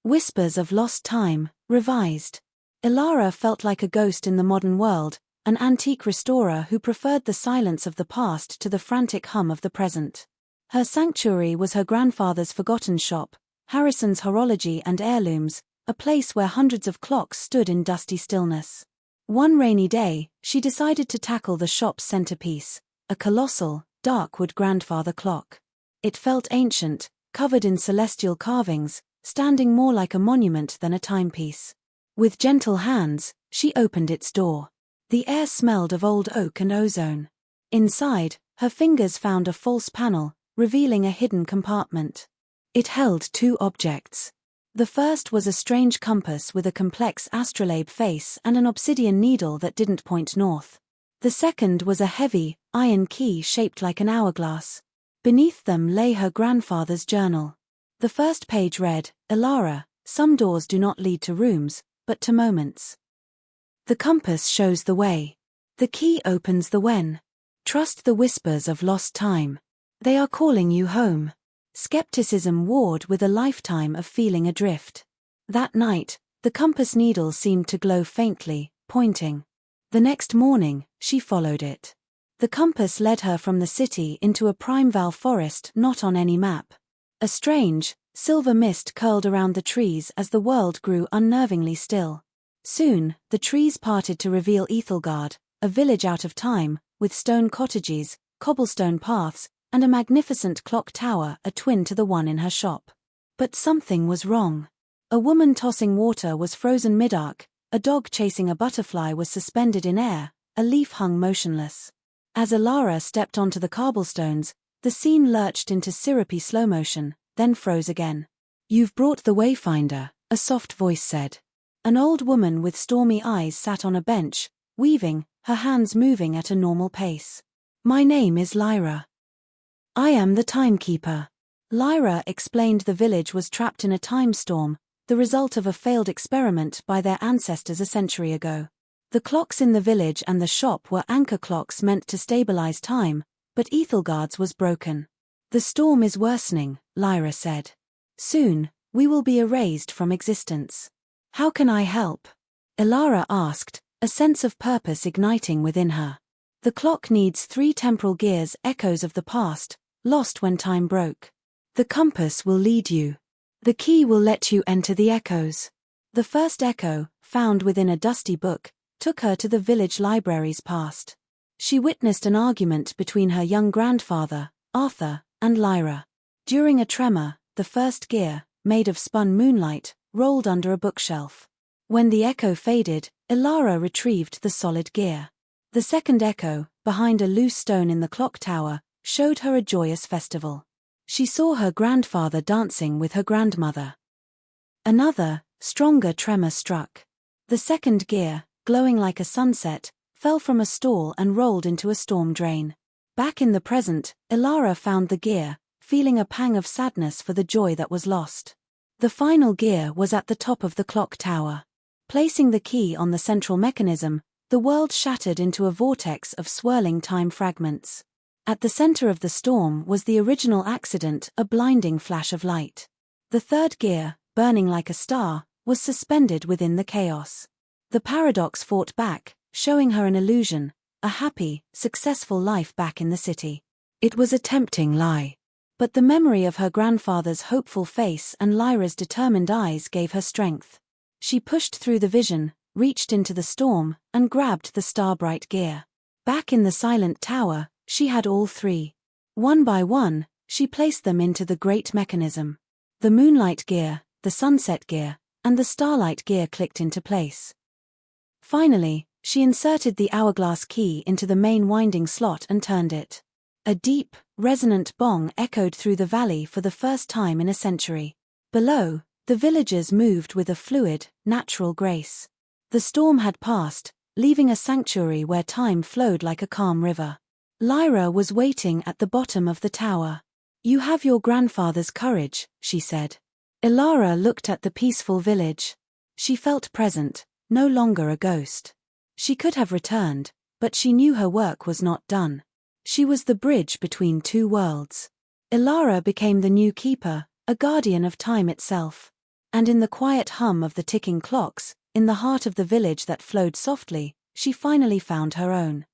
Whispers of Lost Time, revised. Elara felt like a ghost in the modern world, an antique restorer who preferred the silence of the past to the frantic hum of the present. Her sanctuary was her grandfather's forgotten shop, Harrison's horology and heirlooms, a place where hundreds of clocks stood in dusty stillness. One rainy day, she decided to tackle the shop's centerpiece, a colossal, dark wood grandfather clock. It felt ancient, covered in celestial carvings, standing more like a monument than a timepiece. With gentle hands, she opened its door. The air smelled of old oak and ozone. Inside, her fingers found a false panel, revealing a hidden compartment. It held two objects. The first was a strange compass with a complex astrolabe face and an obsidian needle that didn't point north. The second was a heavy, iron key shaped like an hourglass. Beneath them lay her grandfather's journal. The first page read, "Elara, some doors do not lead to rooms, but to moments. The compass shows the way. The key opens the when. Trust the whispers of lost time. They are calling you home." Skepticism warred with a lifetime of feeling adrift. That night, the compass needle seemed to glow faintly, pointing. The next morning, she followed it. The compass led her from the city into a primeval forest not on any map. A strange, silver mist curled around the trees as the world grew unnervingly still. Soon, the trees parted to reveal Aethelgard, a village out of time, with stone cottages, cobblestone paths, and a magnificent clock tower, a twin to the one in her shop. But something was wrong. A woman tossing water was frozen mid-arc, a dog chasing a butterfly was suspended in air, a leaf hung motionless. As Elara stepped onto the cobblestones, the scene lurched into syrupy slow motion, then froze again. "You've brought the Wayfinder," a soft voice said. An old woman with stormy eyes sat on a bench, weaving, her hands moving at a normal pace. "My name is Lyra. I am the timekeeper." Lyra explained the village was trapped in a time storm, the result of a failed experiment by their ancestors a century ago. The clocks in the village and the shop were anchor clocks meant to stabilize time, but Aethelgard's was broken. "The storm is worsening," Lyra said. "Soon, we will be erased from existence. How can I help?" Elara asked, a sense of purpose igniting within her. "The clock needs 3 temporal gears, echoes of the past, lost when time broke. The compass will lead you. The key will let you enter the echoes." The first echo, found within a dusty book, took her to the village library's past. She witnessed an argument between her young grandfather, Arthur, and Lyra. During a tremor, the first gear, made of spun moonlight, rolled under a bookshelf. When the echo faded, Elara retrieved the solid gear. The second echo, behind a loose stone in the clock tower, showed her a joyous festival. She saw her grandfather dancing with her grandmother. Another, stronger tremor struck. The second gear, glowing like a sunset, fell from a stall and rolled into a storm drain. Back in the present, Elara found the gear, feeling a pang of sadness for the joy that was lost. The final gear was at the top of the clock tower. Placing the key on the central mechanism, the world shattered into a vortex of swirling time fragments. At the center of the storm was the original accident, a blinding flash of light. The third gear, burning like a star, was suspended within the chaos. The paradox fought back, showing her an illusion, a happy, successful life back in the city. It was a tempting lie. But the memory of her grandfather's hopeful face and Lyra's determined eyes gave her strength. She pushed through the vision, reached into the storm, and grabbed the star-bright gear. Back in the silent tower, she had all 3. One by one, she placed them into the great mechanism. The moonlight gear, the sunset gear, and the starlight gear clicked into place. Finally, she inserted the hourglass key into the main winding slot and turned it. A deep, resonant bong echoed through the valley for the first time in a century. Below, the villagers moved with a fluid, natural grace. The storm had passed, leaving a sanctuary where time flowed like a calm river. Lyra was waiting at the bottom of the tower. "You have your grandfather's courage," she said. Elara looked at the peaceful village. She felt present, no longer a ghost. She could have returned, but she knew her work was not done. She was the bridge between 2 worlds. Elara became the new keeper, a guardian of time itself. And in the quiet hum of the ticking clocks, in the heart of the village that flowed softly, she finally found her own.